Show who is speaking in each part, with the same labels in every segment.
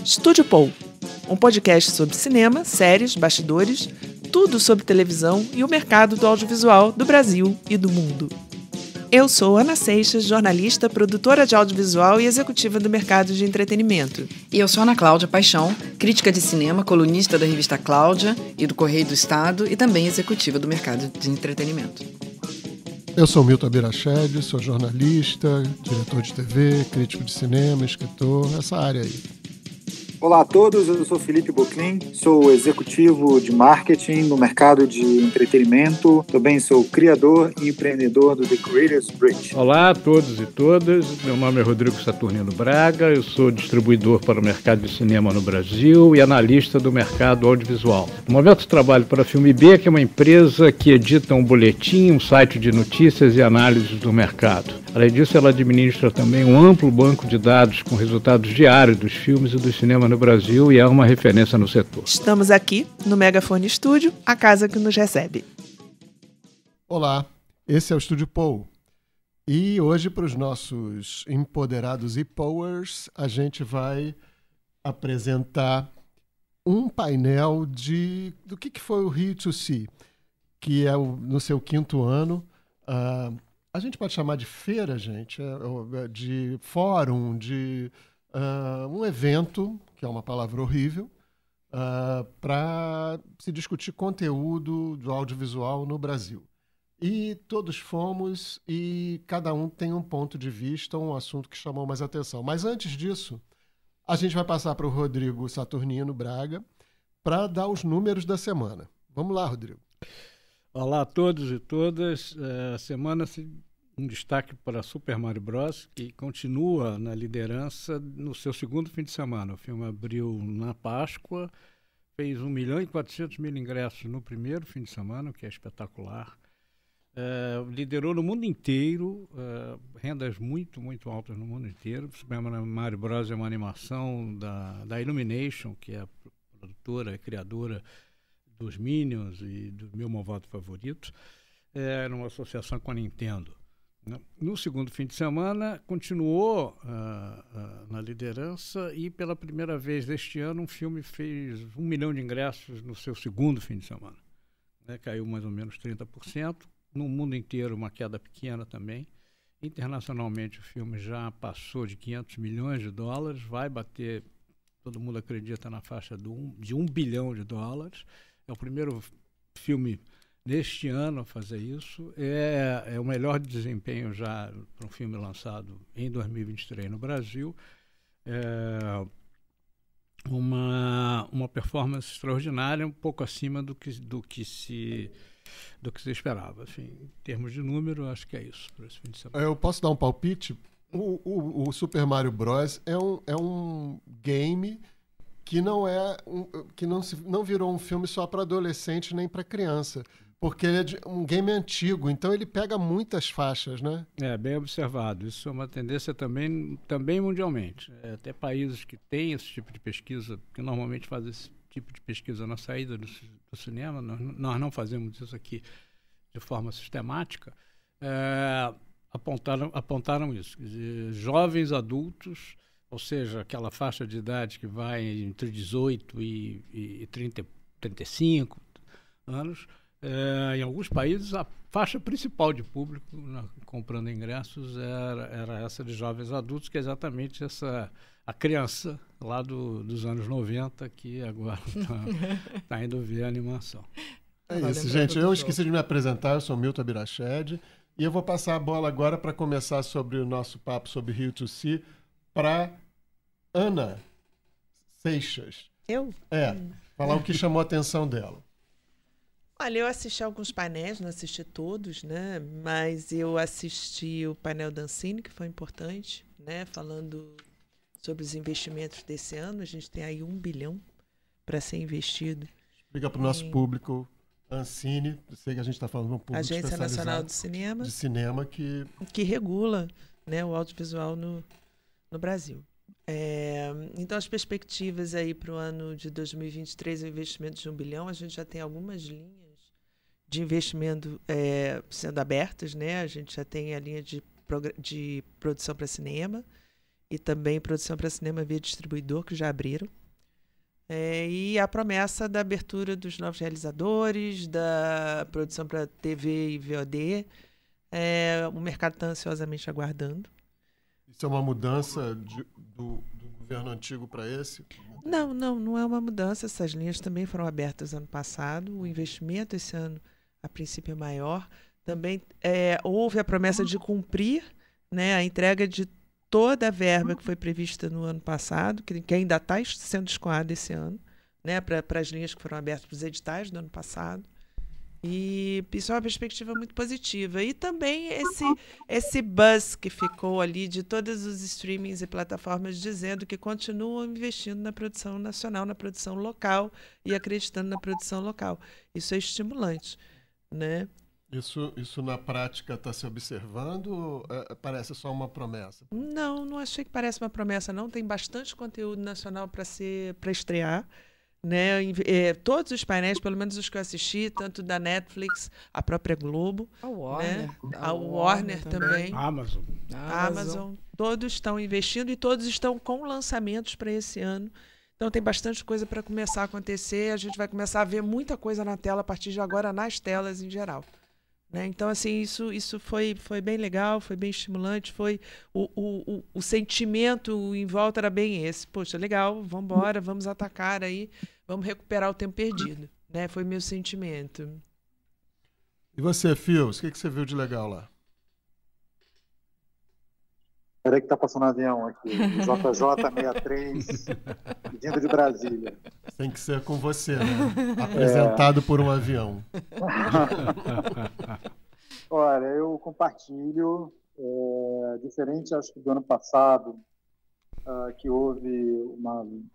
Speaker 1: Estúdio Paul, um podcast sobre cinema, séries, bastidores, tudo sobre televisão e o mercado do audiovisual do Brasil e do mundo. Eu sou Ana Seixas, jornalista, produtora de audiovisual e executiva do mercado de entretenimento.
Speaker 2: E eu sou Ana Cláudia Paixão, crítica de cinema, colunista da revista Cláudia e do Correio do Estado e também executiva do mercado de entretenimento.
Speaker 3: Eu sou Milton Abirached, sou jornalista, diretor de TV, crítico de cinema, escritor, essa área aí.
Speaker 4: Olá a todos, eu sou Felipe Boclin, sou executivo de marketing no mercado de entretenimento, também sou criador e empreendedor do The Creators Bridge.
Speaker 5: Olá a todos e todas, meu nome é Rodrigo Saturnino Braga, eu sou distribuidor para o mercado de cinema no Brasil e analista do mercado audiovisual. No momento trabalho para a Filme B, que é uma empresa que edita um boletim, um site de notícias e análises do mercado. Além disso, ela administra também um amplo banco de dados com resultados diários dos filmes e do cinema no Brasil e é uma referência no setor.
Speaker 1: Estamos aqui no Megafone Studio, a casa que nos recebe.
Speaker 3: Olá, esse é o Estúdio Paul. E hoje, para os nossos empoderados e powers, a gente vai apresentar um painel do que foi o Rio to See, que é no seu 5º ano. A gente pode chamar de feira, gente, de fórum, de um evento, que é uma palavra horrível, para se discutir conteúdo do audiovisual no Brasil. E todos fomos e cada um tem um ponto de vista, um assunto que chamou mais atenção. Mas antes disso, a gente vai passar para o Rodrigo Saturnino Braga para dar os números da semana. Vamos lá, Rodrigo.
Speaker 5: Olá a todos e todas. A semana um destaque para Super Mario Bros, que continua na liderança no seu 2º fim de semana. O filme abriu na Páscoa, fez 1.400.000 ingressos no primeiro fim de semana, o que é espetacular. Liderou no mundo inteiro, rendas muito, muito altas no mundo inteiro. Super Mario Bros é uma animação da Illumination, que é a produtora e criadora dos Minions e do meu malvado favorito, numa associação com a Nintendo. No 2º fim de semana, continuou na liderança e, pela primeira vez deste ano, um filme fez 1 milhão de ingressos no seu 2º fim de semana. Caiu mais ou menos 30%. No mundo inteiro, uma queda pequena também. Internacionalmente, o filme já passou de 500 milhões de dólares, vai bater, todo mundo acredita, na faixa de 1 bilhão de dólares. É o primeiro filme neste ano a fazer isso. É o melhor desempenho já para um filme lançado em 2023 no Brasil. Uma performance extraordinária, um pouco acima do que se esperava. Enfim, em termos de número, acho que é isso para esse fim de semana.
Speaker 3: Eu posso dar um palpite? O Super Mario Bros. É um game que não virou um filme só para adolescente nem para criança, porque ele é um game antigo, então ele pega muitas faixas, né?
Speaker 5: Bem observado. Isso é uma tendência também mundialmente. Até países que têm esse tipo de pesquisa, que normalmente fazem esse tipo de pesquisa na saída do cinema, nós não fazemos isso aqui de forma sistemática, apontaram isso. Quer dizer, jovens adultos, ou seja, aquela faixa de idade que vai entre 18 e 35 anos, em alguns países a faixa principal de público comprando ingressos era essa de jovens adultos, que é exatamente a criança lá dos anos 90 que agora está indo ver a animação.
Speaker 3: É isso, gente. Eu esqueci de me apresentar, eu sou Milton Abirached e eu vou passar a bola agora para começar sobre o nosso papo sobre Rio to See para Ana Seixas.
Speaker 1: Eu?
Speaker 3: Falar o que chamou a atenção dela.
Speaker 1: Olha, eu assisti alguns painéis, não assisti todos, né? Mas eu assisti o painel da Ancine, que foi importante, né? Falando sobre os investimentos desse ano. A gente tem aí 1 bilhão para ser investido. Explica
Speaker 3: para o nosso público, Ancine, sei que a gente está falando de um público
Speaker 1: Agência Nacional
Speaker 3: de Cinema
Speaker 1: que regula, né, o audiovisual no Brasil. Então, as perspectivas aí para o ano de 2023, o investimento de 1 bilhão, a gente já tem algumas linhas de investimento sendo abertas, né? A gente já tem a linha de produção para cinema, e também produção para cinema via distribuidor, que já abriram, E a promessa da abertura dos novos realizadores, da produção para TV e VOD. O mercado está ansiosamente aguardando.
Speaker 3: Isso é uma mudança do governo antigo para esse?
Speaker 1: Não é uma mudança. Essas linhas também foram abertas ano passado. O investimento esse ano, a princípio, é maior. Também houve a promessa de cumprir, né, a entrega de toda a verba que foi prevista no ano passado, que ainda está sendo escoada esse ano, né, para as linhas que foram abertas para os editais do ano passado. E isso é uma perspectiva muito positiva. E também esse buzz que ficou ali de todos os streamings e plataformas dizendo que continuam investindo na produção nacional, na produção local e acreditando na produção local. Isso é estimulante, né?
Speaker 3: Isso na prática está se observando ou parece só uma promessa?
Speaker 1: Não achei que parece uma promessa, não. Tem bastante conteúdo nacional para estrear. Né? Todos os painéis, pelo menos os que eu assisti, tanto da Netflix, a própria Globo,
Speaker 2: A Warner,
Speaker 1: né? a Warner também,
Speaker 5: a
Speaker 1: Amazon, todos estão investindo e todos estão com lançamentos para esse ano. Então tem bastante coisa para começar a acontecer. A gente vai começar a ver muita coisa na tela a partir de agora, nas telas em geral. Né? Então, assim, isso foi bem legal, foi bem estimulante, foi o sentimento em volta era bem esse. Poxa, legal, vamos embora, vamos atacar aí, vamos recuperar o tempo perdido. Né? Foi meu sentimento.
Speaker 3: E você, Fios, o que você viu de legal lá?
Speaker 4: Peraí que tá passando um avião aqui, o JJ63, vindo de Brasília.
Speaker 3: Tem que ser com você, né? Apresentado por um avião.
Speaker 4: Olha, eu compartilho, diferente acho que do ano passado, que houve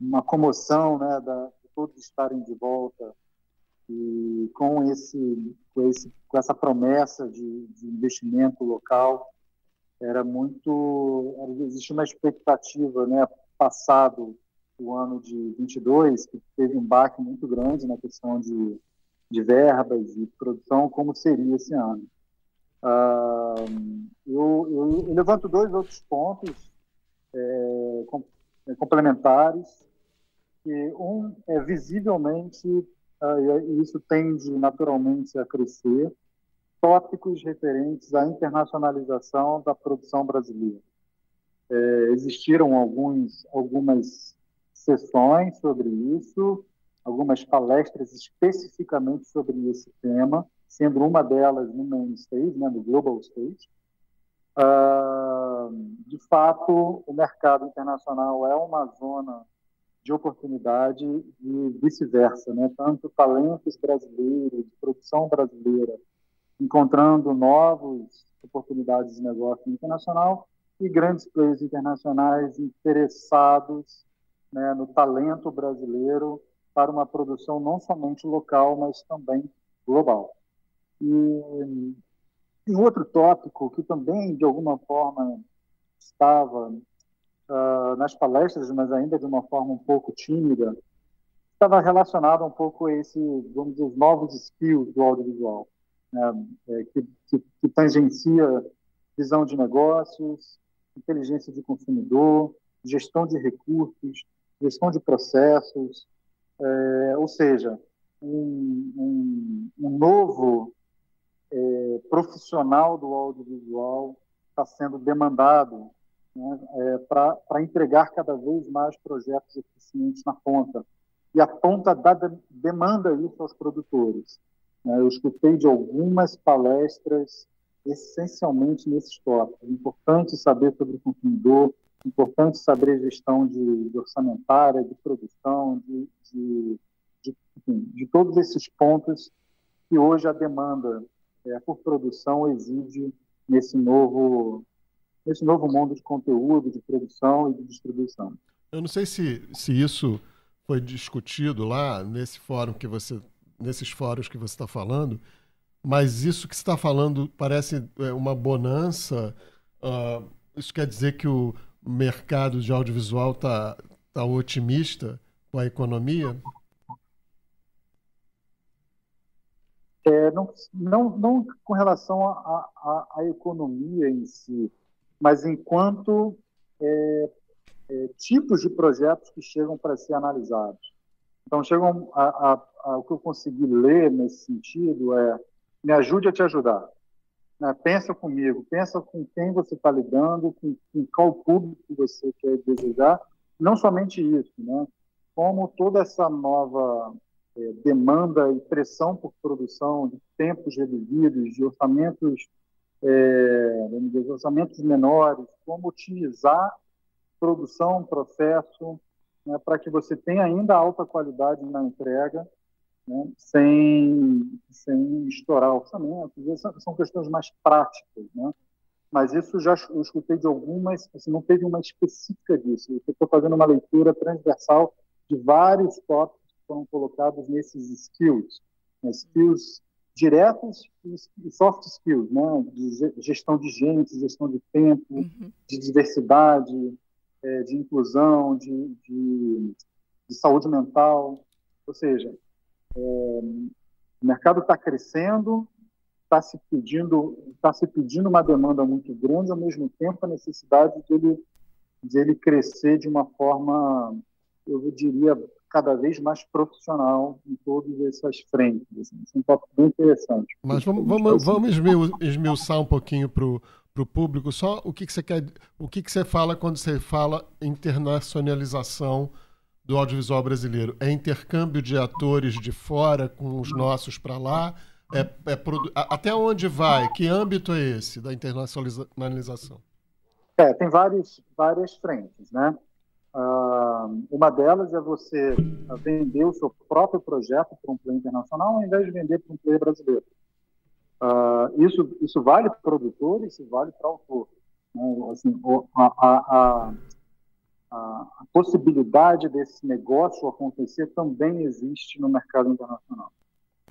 Speaker 4: uma comoção, né, de todos estarem de volta e com essa promessa de investimento local. Existe uma expectativa, né, passado o ano de 22, que teve um baque muito grande na questão de verbas e produção, como seria esse ano. Eu levanto dois outros pontos complementares, que um é visivelmente, e isso tende naturalmente a crescer, tópicos referentes à internacionalização da produção brasileira. Existiram algumas sessões sobre isso, algumas palestras especificamente sobre esse tema, sendo uma delas no main stage, né, no global stage. De fato, o mercado internacional é uma zona de oportunidade e vice-versa, né? Tanto talentos brasileiros, produção brasileira, encontrando novas oportunidades de negócio internacional e grandes players internacionais interessados, né, no talento brasileiro para uma produção não somente local, mas também global. E um outro tópico que também, de alguma forma, estava nas palestras, mas ainda de uma forma um pouco tímida, estava relacionado um pouco a vamos dizer, os novos skills do audiovisual, né, que tangencia visão de negócios, inteligência de consumidor, gestão de recursos, gestão de processos, ou seja, um novo profissional do audiovisual está sendo demandado, né, para entregar cada vez mais projetos eficientes na ponta. E a ponta demanda isso aos produtores. Eu escutei de algumas palestras essencialmente nesses tópicos. É importante saber sobre o consumidor, é importante saber gestão de orçamentária, de produção, de todos esses pontos que hoje a demanda por produção exige nesse novo mundo de conteúdo, de produção e de distribuição.
Speaker 3: Eu não sei se isso foi discutido lá nesses fóruns que você está falando, mas isso que você está falando parece uma bonança. Isso quer dizer que o mercado de audiovisual está otimista com a economia?
Speaker 4: Não com relação à economia em si, mas enquanto tipos de projetos que chegam para ser analisados. Então, o que eu consegui ler nesse sentido é: me ajude a te ajudar. Né? Pensa comigo, pensa com quem você está lidando, com qual público que você quer desejar. Não somente isso, né? Como toda essa nova demanda e pressão por produção de tempos reduzidos, de orçamentos, vamos dizer, orçamentos menores, como otimizar produção, processo, né, para que você tenha ainda alta qualidade na entrega, né, sem estourar orçamento. São questões mais práticas, né? Mas isso eu escutei de algumas, assim, não teve uma específica disso. Eu estou fazendo uma leitura transversal de vários tópicos que foram colocados nesses skills, né? Skills diretos e soft skills, né? De gestão de gente, gestão de tempo, de diversidade, de inclusão, de saúde mental. Ou seja, o mercado está crescendo, está se pedindo uma demanda muito grande, ao mesmo tempo a necessidade de ele crescer de uma forma, eu diria, cada vez mais profissional em todas essas frentes. Assim. Isso é um tópico bem interessante.
Speaker 3: Mas vamos esmiuçar um pouquinho para o público só o que você quer, o que você fala quando você fala internacionalização do audiovisual brasileiro. É intercâmbio de atores de fora com os nossos para lá? Até onde vai? Que âmbito é esse da internacionalização?
Speaker 4: Tem várias frentes, né? Uma delas é você vender o seu próprio projeto para um player internacional ao invés de vender para um player brasileiro. Isso vale para o produtor, isso vale para o autor. Né? Assim, a possibilidade desse negócio acontecer também existe no mercado internacional.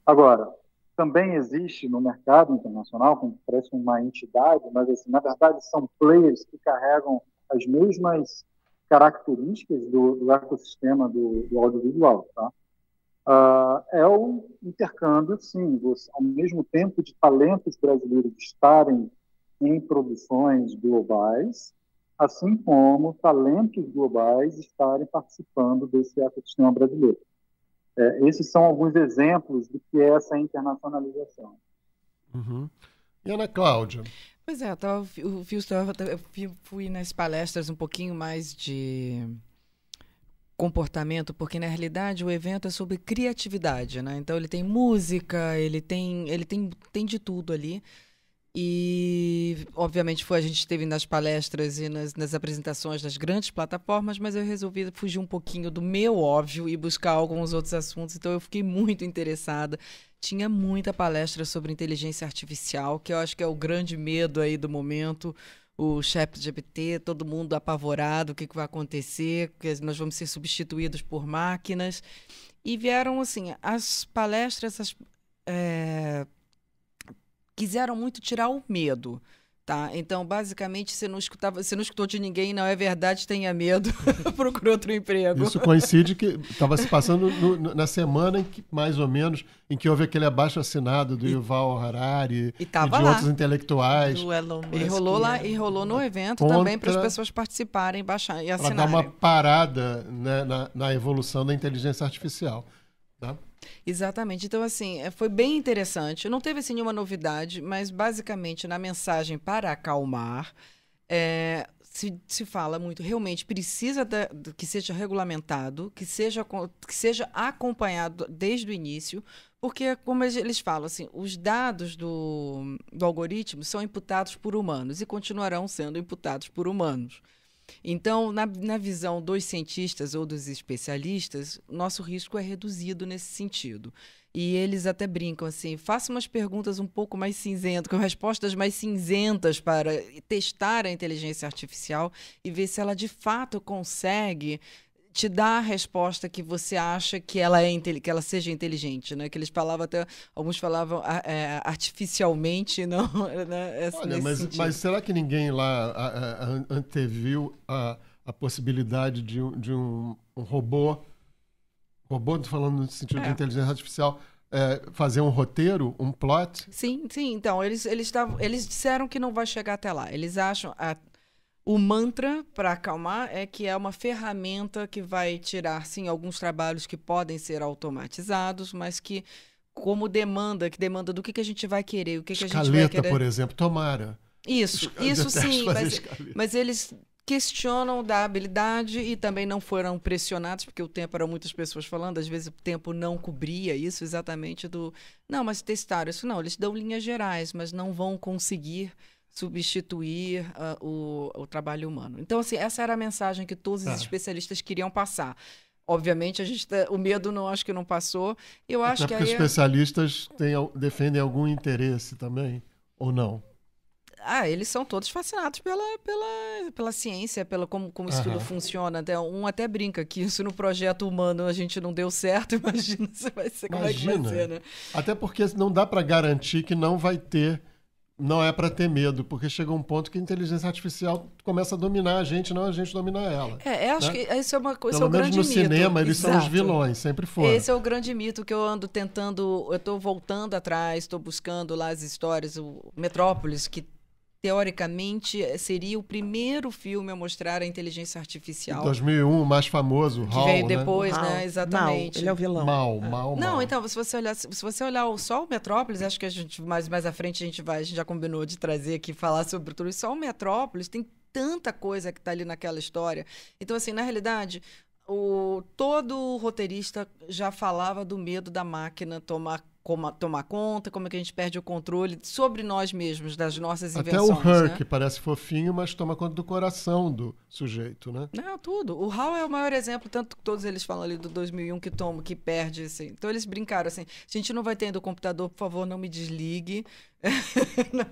Speaker 4: Agora, também existe no mercado internacional, como parece uma entidade, mas assim, na verdade são players que carregam as mesmas características do ecossistema do audiovisual. Tá? É um intercâmbio, sim, ao mesmo tempo de talentos brasileiros estarem em produções globais, assim como talentos globais estarem participando desse ecossistema brasileiro. Esses são alguns exemplos do que é essa internacionalização.
Speaker 3: Uhum. E Ana Cláudia?
Speaker 2: Pois é, eu fui nas palestras um pouquinho mais de comportamento, porque na realidade o evento é sobre criatividade, né? Então ele tem música, ele tem de tudo ali. E, obviamente, a gente esteve nas palestras e nas apresentações das grandes plataformas, mas eu resolvi fugir um pouquinho do meu óbvio e buscar alguns outros assuntos, então eu fiquei muito interessada. Tinha muita palestra sobre inteligência artificial, que eu acho que é o grande medo aí do momento, o ChatGPT, todo mundo apavorado, o que vai acontecer, que nós vamos ser substituídos por máquinas. E vieram, assim, as palestras, quiseram muito tirar o medo, tá? Então, basicamente, você não escutou de ninguém, não é verdade, tenha medo, procure outro emprego.
Speaker 3: Isso coincide que estava se passando na semana em que, mais ou menos, em que houve aquele abaixo-assinado do Yuval Harari e de outros intelectuais.
Speaker 1: Do Elon Musk.
Speaker 2: E rolou no evento também para as pessoas participarem, baixar e assinarem.
Speaker 3: Para dar uma parada, né, na evolução da inteligência artificial, tá?
Speaker 2: Exatamente. Então, assim, foi bem interessante. Não teve, assim, nenhuma novidade, mas, basicamente, na mensagem para acalmar, se fala muito, realmente precisa que seja regulamentado, que seja acompanhado desde o início, porque, como eles falam, assim, os dados do algoritmo são imputados por humanos e continuarão sendo imputados por humanos. Então, na visão dos cientistas ou dos especialistas, nosso risco é reduzido nesse sentido. E eles até brincam assim, faça umas perguntas um pouco mais cinzentas, com respostas mais cinzentas para testar a inteligência artificial e ver se ela de fato consegue te dar a resposta que você acha que ela seja inteligente, né? Que eles falavam até, alguns falavam artificialmente, não, né?
Speaker 3: Olha, mas será que ninguém lá anteviu a possibilidade de um robô, estou falando no sentido de inteligência artificial, fazer um roteiro, um plot?
Speaker 2: Sim. Então, eles disseram que não vai chegar até lá. Eles acham... O mantra para acalmar é que é uma ferramenta que vai tirar, sim, alguns trabalhos que podem ser automatizados, mas que como demanda, que demanda do que a gente vai querer, o que a gente vai
Speaker 3: Escaleta,
Speaker 2: querer.
Speaker 3: por exemplo, tomara.
Speaker 2: Isso
Speaker 3: Detesto
Speaker 2: sim,
Speaker 3: fazer escaleta.
Speaker 2: mas eles questionam da habilidade e também não foram pressionados, porque o tempo eram muitas pessoas falando, às vezes o tempo não cobria isso exatamente do... Não, mas testaram isso. Não, eles dão linhas gerais, mas não vão conseguir substituir o trabalho humano. Então, assim, essa era a mensagem que todos os especialistas queriam passar. Obviamente, o medo não acho que não passou. Eu acho que
Speaker 3: porque os especialistas defendem algum interesse também, ou não?
Speaker 2: Eles são todos fascinados pela ciência, pela como isso tudo funciona. Um até brinca que isso no projeto humano a gente não deu certo. Imagina se vai ser, como é que vai ser, né?
Speaker 3: Até porque não dá para garantir que não vai ter. Não é para ter medo, porque chega um ponto que a inteligência artificial começa a dominar a gente, não a gente dominar ela.
Speaker 2: Acho que isso é uma coisa.
Speaker 3: Pelo menos
Speaker 2: grande
Speaker 3: no
Speaker 2: mito.
Speaker 3: cinema, eles
Speaker 2: Exato.
Speaker 3: são os vilões, sempre foram.
Speaker 2: Esse é o grande mito que eu ando tentando. Eu estou voltando atrás, estou buscando lá as histórias. O Metrópolis, que teoricamente seria o primeiro filme a mostrar a inteligência artificial.
Speaker 3: Em 2001, o mais famoso,
Speaker 2: que
Speaker 3: HAL,
Speaker 2: veio depois,
Speaker 1: Mal.
Speaker 2: né? Exatamente.
Speaker 1: Mal. Ele é o vilão.
Speaker 3: Mal.
Speaker 2: Não, então, se você olhar só o Metrópolis, acho que a gente mais à frente a gente já combinou de trazer aqui, falar sobre tudo isso. Só o Metrópolis tem tanta coisa que está ali naquela história. Então, assim, na realidade, todo roteirista já falava do medo da máquina tomar conta, como é que a gente perde o controle sobre nós mesmos, das nossas invenções.
Speaker 3: Até o Her,
Speaker 2: né?
Speaker 3: que parece fofinho, mas toma conta do coração do sujeito, né?
Speaker 2: Não, tudo. O HAL é o maior exemplo, tanto que todos eles falam ali do 2001 que perde, assim. Então eles brincaram assim, a gente não vai ter ainda o computador, por favor, não me desligue.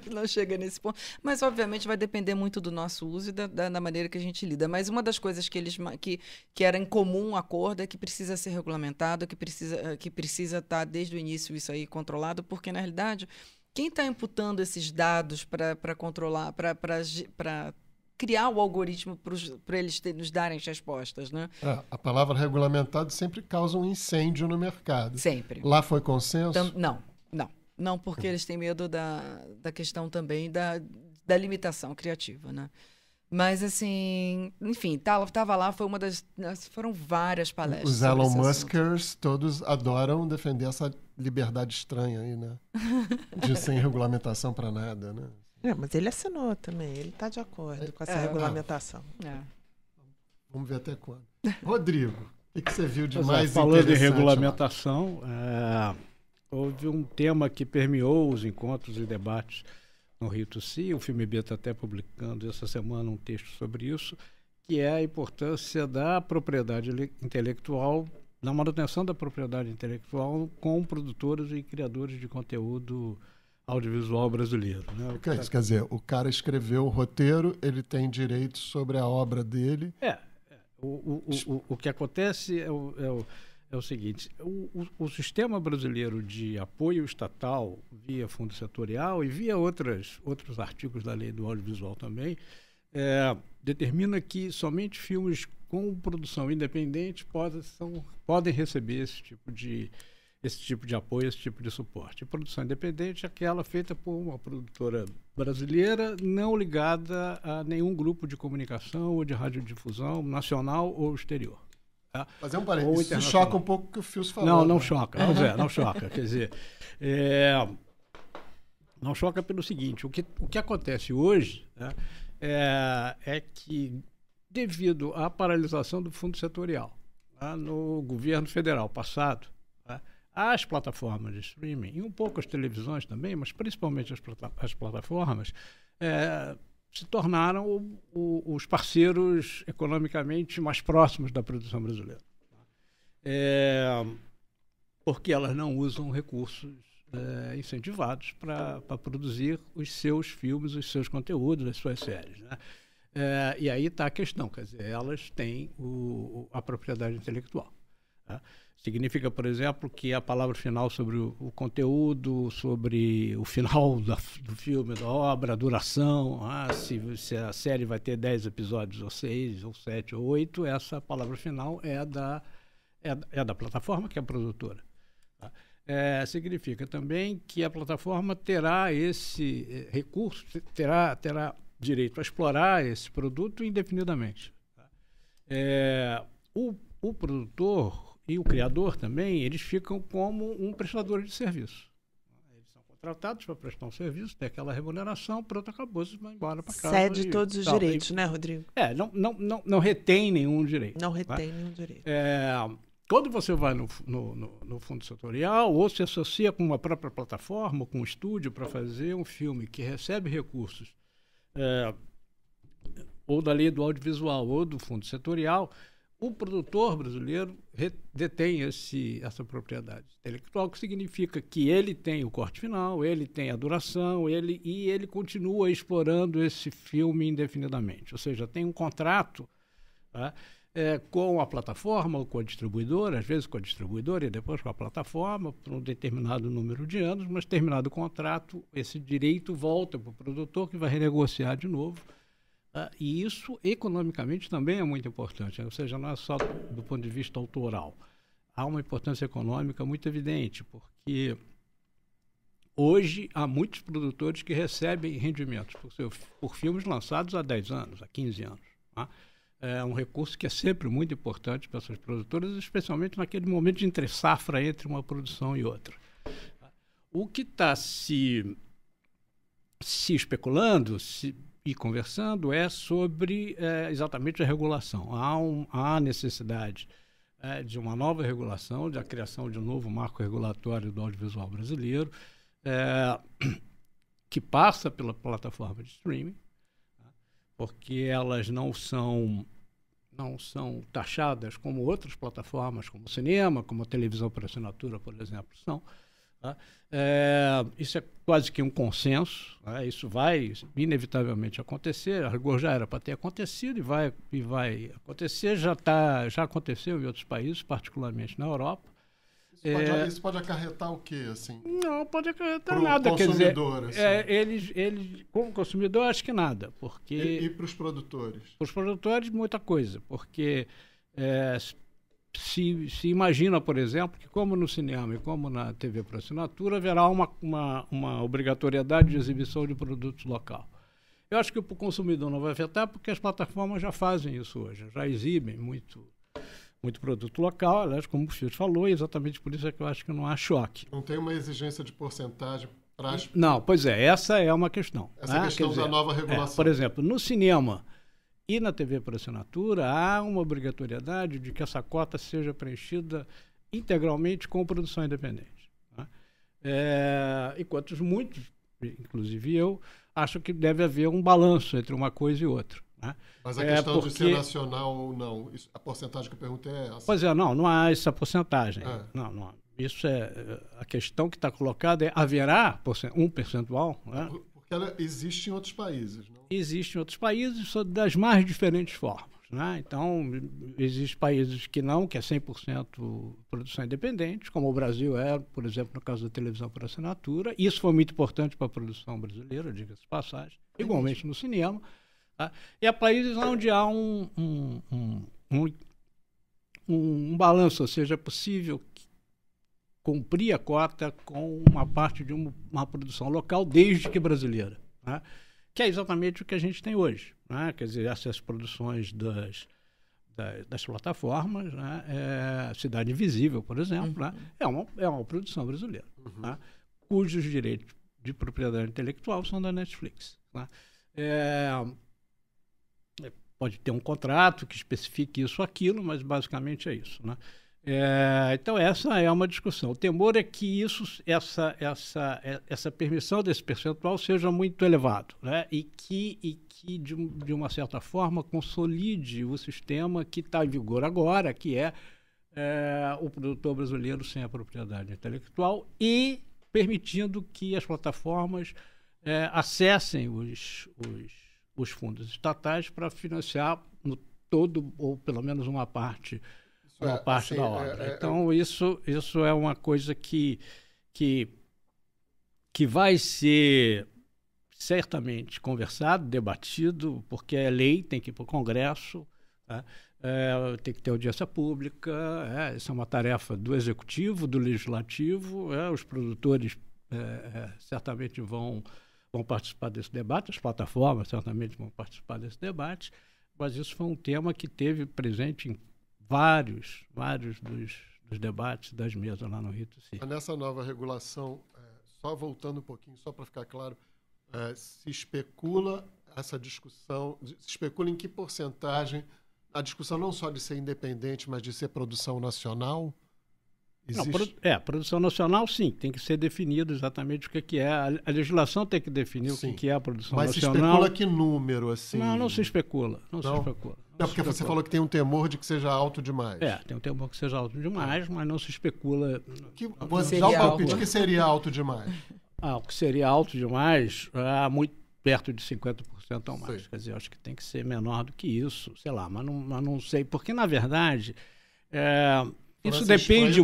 Speaker 2: Não chega nesse ponto. Mas, obviamente, vai depender muito do nosso uso e da maneira que a gente lida. Mas uma das coisas que era em comum acordo é que precisa ser regulamentado, que precisa estar desde o início isso aí controlado, porque, na realidade, quem está imputando esses dados para controlar, para criar o algoritmo para eles nos darem as respostas, né?
Speaker 3: A palavra regulamentado sempre causa um incêndio no mercado.
Speaker 2: Sempre.
Speaker 3: Lá foi consenso?
Speaker 2: Não, porque eles têm medo da questão também da limitação criativa, né? Mas, assim, enfim, tava lá, foram várias palestras.
Speaker 3: Os Elon Muskers todos adoram defender essa liberdade estranha aí, né? De sem regulamentação para nada, né?
Speaker 1: Mas ele assinou também, ele está de acordo com essa regulamentação.
Speaker 3: Vamos ver até quando. Rodrigo, o que você viu de mais
Speaker 5: falando
Speaker 3: interessante?
Speaker 5: Falando em regulamentação, houve um tema que permeou os encontros e debates no Rio-to-Si. O Filme B está até publicando essa semana um texto sobre isso, que é a importância da propriedade intelectual, da manutenção da propriedade intelectual com produtores e criadores de conteúdo audiovisual brasileiro. Né?
Speaker 3: Isso quer dizer, o cara escreveu o roteiro, ele tem direito sobre a obra dele.
Speaker 5: O que acontece é o seguinte, o sistema brasileiro de apoio estatal via fundo setorial e via outros artigos da lei do audiovisual também, determina que somente filmes com produção independente podem receber esse tipo de apoio, esse tipo de suporte. A produção independente é aquela feita por uma produtora brasileira não ligada a nenhum grupo de comunicação ou de radiodifusão nacional ou exterior.
Speaker 3: Fazer um parênteses, isso choca um pouco o que o Fios falou.
Speaker 5: Não choca, não choca. Quer dizer, não choca pelo seguinte, o que acontece hoje, né, é que, devido à paralisação do fundo setorial, no governo federal passado, as plataformas de streaming, e um pouco as televisões também, mas principalmente as plataformas, se tornaram os parceiros economicamente mais próximos da produção brasileira. Porque elas não usam recursos incentivados para produzir os seus filmes, os seus conteúdos, as suas séries. Né? E aí está a questão, quer dizer, elas têm a propriedade intelectual. Tá? Significa, por exemplo, que a palavra final sobre o conteúdo, sobre o final do filme, da obra, a duração, se a série vai ter 10 episódios, ou 6, ou 7, ou 8, essa palavra final é da plataforma, que é a produtora. Tá? Significa também que a plataforma terá esse recurso, terá direito a explorar esse produto indefinidamente. O produtor e o criador também, eles ficam como um prestador de serviço. Eles são contratados para prestar um serviço, tem aquela remuneração, pronto, acabou, você vai embora para casa.
Speaker 1: Cede todos os direitos, né, Rodrigo?
Speaker 5: Não retém nenhum direito.
Speaker 1: Não retém nenhum direito.
Speaker 5: Quando você vai no fundo setorial, ou se associa com uma própria plataforma, com um estúdio para fazer um filme que recebe recursos ou da lei do audiovisual ou do fundo setorial, o produtor brasileiro detém essa propriedade intelectual, que significa que ele tem o corte final, ele tem a duração, e ele continua explorando esse filme indefinidamente. Ou seja, tem um contrato, tá, com a plataforma ou com a distribuidora, às vezes com a distribuidora e depois com a plataforma, por um determinado número de anos, mas terminado o contrato, esse direito volta para o produtor, que vai renegociar de novo. E isso, economicamente, também é muito importante, ou seja, não é só do ponto de vista autoral. Há uma importância econômica muito evidente, porque hoje há muitos produtores que recebem rendimentos por filmes lançados há 10 anos, há 15 anos. Tá? É um recurso que é sempre muito importante para essas produtoras, especialmente naquele momento de entre-safra entre uma produção e outra. O que está se especulando e conversando é sobre exatamente a regulação. Há necessidade de uma nova regulação, da criação de um novo marco regulatório do audiovisual brasileiro, que passa pela plataforma de streaming, porque elas não são taxadas como outras plataformas, como o cinema, como a televisão por assinatura, por exemplo, são. Tá? Isso é quase que um consenso, tá? Isso vai inevitavelmente acontecer, a rigor já era para ter acontecido e vai acontecer, já aconteceu em outros países, particularmente na Europa.
Speaker 3: Isso pode acarretar o quê, assim?
Speaker 5: Não pode acarretar nada.
Speaker 3: Consumidor,
Speaker 5: quer dizer, eles, como consumidor, acho que nada. Porque
Speaker 3: e para os produtores?
Speaker 5: Para os produtores, muita coisa, porque se imagina, por exemplo, que como no cinema e como na TV por assinatura, haverá uma obrigatoriedade de exibição de produtos local. Eu acho que para o consumidor não vai afetar, porque as plataformas já fazem isso hoje, já exibem muito produto local, aliás, como o Fiat falou, e exatamente por isso é que eu acho que não há choque.
Speaker 3: Não tem uma exigência de porcentagem para as...
Speaker 5: Não, pois essa é uma questão.
Speaker 3: Essa questão da nova regulação.
Speaker 5: Por exemplo, no cinema e na TV por assinatura, há uma obrigatoriedade de que essa cota seja preenchida integralmente com produção independente. Né? Enquanto muitos, inclusive eu, acho que deve haver um balanço entre uma coisa e outra. Né?
Speaker 3: Mas a questão de ser nacional ou não, a porcentagem que eu perguntei é essa?
Speaker 5: Pois não há essa porcentagem. Não. Isso a questão que está colocada é: haverá um percentual? Né?
Speaker 3: Porque ela existe em outros países, não?
Speaker 5: Existe em outros países das mais diferentes formas. Né? Então, existem países que é 100% produção independente, como o Brasil por exemplo, no caso da televisão por assinatura. Isso foi muito importante para a produção brasileira, diga-se de passagem, igualmente no cinema. Tá? E há países onde há um balanço, ou seja, é possível cumprir a cota com uma parte de uma produção local, desde que brasileira. Né? Que é exatamente o que a gente tem hoje. Né? Quer dizer, essas produções das plataformas, né? Cidade Invisível, por exemplo, né? É uma produção brasileira, né? Cujos direitos de propriedade intelectual são da Netflix. Né? Pode ter um contrato que especifique isso ou aquilo, mas basicamente é isso. Né? Então essa é uma discussão. O temor é que essa permissão desse percentual seja muito elevado, né? e que de uma certa forma consolide o sistema que está em vigor agora, que é o produtor brasileiro sem a propriedade intelectual, e permitindo que as plataformas acessem os fundos estatais para financiar no todo, ou pelo menos uma parte da obra. Então, isso é uma coisa que vai ser certamente conversado, debatido, porque é lei, tem que ir para o Congresso, tá? Tem que ter audiência pública, isso é uma tarefa do Executivo, do Legislativo, os produtores certamente vão vão participar desse debate, as plataformas certamente vão participar desse debate, mas isso foi um tema que teve presente em vários dos debates das mesas lá no Rio-Sul.
Speaker 3: Nessa nova regulação, só voltando um pouquinho, só para ficar claro, se especula essa discussão, se especula em que porcentagem a discussão não só de ser independente, mas de ser produção nacional? Existe?
Speaker 5: Não, produção nacional, sim, tem que ser definido exatamente o que é. A legislação tem que definir sim. O que é a produção nacional.
Speaker 3: Mas se especula que número, assim?
Speaker 5: Não se especula. Não se especula.
Speaker 3: Não, porque você falou que tem um temor de que seja alto demais.
Speaker 5: Tem um temor que seja alto demais, mas não se especula.
Speaker 3: Você dá o palpite que seria alto demais?
Speaker 5: O que seria alto demais, muito perto de 50% ou mais.
Speaker 3: Sim.
Speaker 5: Quer dizer, eu acho que tem que ser menor do que isso, sei lá, mas não sei. Porque, na verdade, isso depende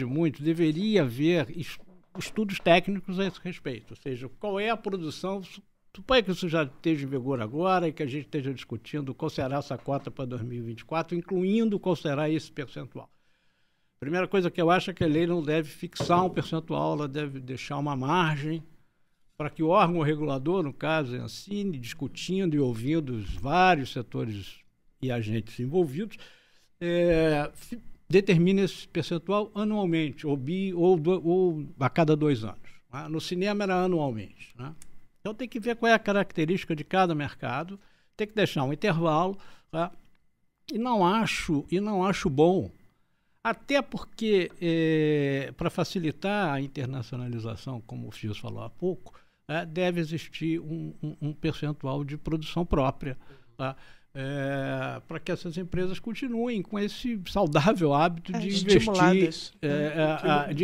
Speaker 5: muito, deveria haver estudos técnicos a esse respeito. Ou seja, qual é a produção. Suponha que isso já esteja em vigor agora e que a gente esteja discutindo qual será essa cota para 2024, incluindo qual será esse percentual. Primeira coisa que eu acho é que a lei não deve fixar um percentual, ela deve deixar uma margem para que o órgão regulador, no caso, ensine, discutindo e ouvindo os vários setores e agentes envolvidos, determine esse percentual anualmente, ou a cada 2 anos. Né? No cinema era anualmente. Né? Então tem que ver qual é a característica de cada mercado, tem que deixar um intervalo, tá? E não acho bom, até porque para facilitar a internacionalização, como o Fios falou há pouco, deve existir um percentual de produção própria, tá? Para que essas empresas continuem com esse saudável hábito de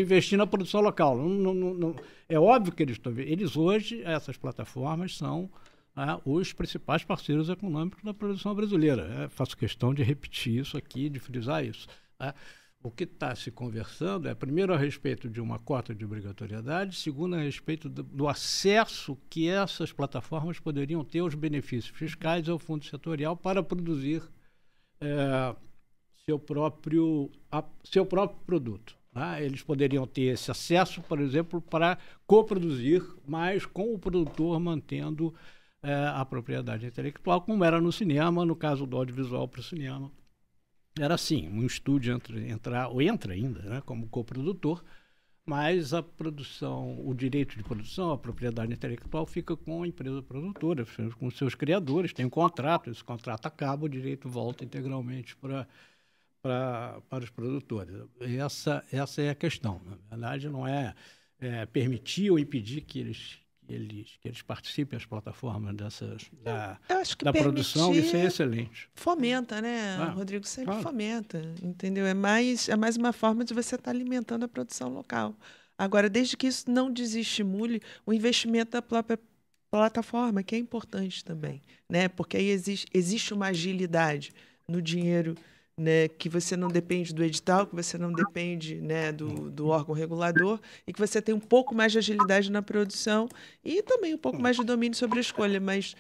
Speaker 5: investir na produção local. É óbvio que eles hoje, essas plataformas, são os principais parceiros econômicos da produção brasileira. Faço questão de repetir isso aqui, de frisar isso. O que está se conversando primeiro, a respeito de uma cota de obrigatoriedade, segundo, a respeito do acesso que essas plataformas poderiam ter aos benefícios fiscais ao fundo setorial para produzir seu próprio produto. Tá? Eles poderiam ter esse acesso, por exemplo, para coproduzir, mas com o produtor mantendo a propriedade intelectual, como era no cinema, no caso do audiovisual para o cinema. Era assim, um estúdio entra ainda, né, como coprodutor, mas a produção, o direito de produção, a propriedade intelectual fica com a empresa produtora, com seus criadores, tem um contrato, esse contrato acaba, o direito volta integralmente para os produtores. Essa é a questão. Na verdade, não é permitir ou impedir que eles participem, as plataformas da produção, isso é excelente.
Speaker 1: Fomenta, né, Rodrigo? Sempre fomenta, entendeu? É mais uma forma de você estar alimentando a produção local. Agora, desde que isso não desestimule o investimento da própria plataforma, que é importante também, né? Porque aí existe uma agilidade no dinheiro, né, que você não depende do edital, que você não depende, né, do órgão regulador, e que você tem um pouco mais de agilidade na produção e também um pouco mais de domínio sobre a escolha. Mas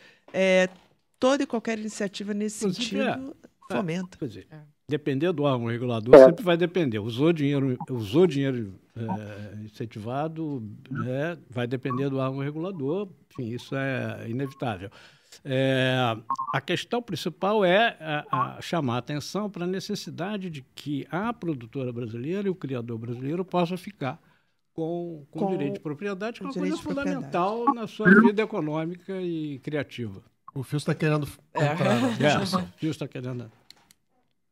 Speaker 1: toda e qualquer iniciativa nesse sentido fomenta.
Speaker 5: Depender do órgão regulador sempre vai depender. Usou dinheiro incentivado, vai depender do órgão regulador. Enfim, isso é inevitável. A questão principal é chamar a atenção para a necessidade de que a produtora brasileira e o criador brasileiro possam ficar com o direito de propriedade, que é uma coisa fundamental na sua vida econômica e criativa.
Speaker 3: O Fios está querendo
Speaker 5: entrar. O Fios está querendo.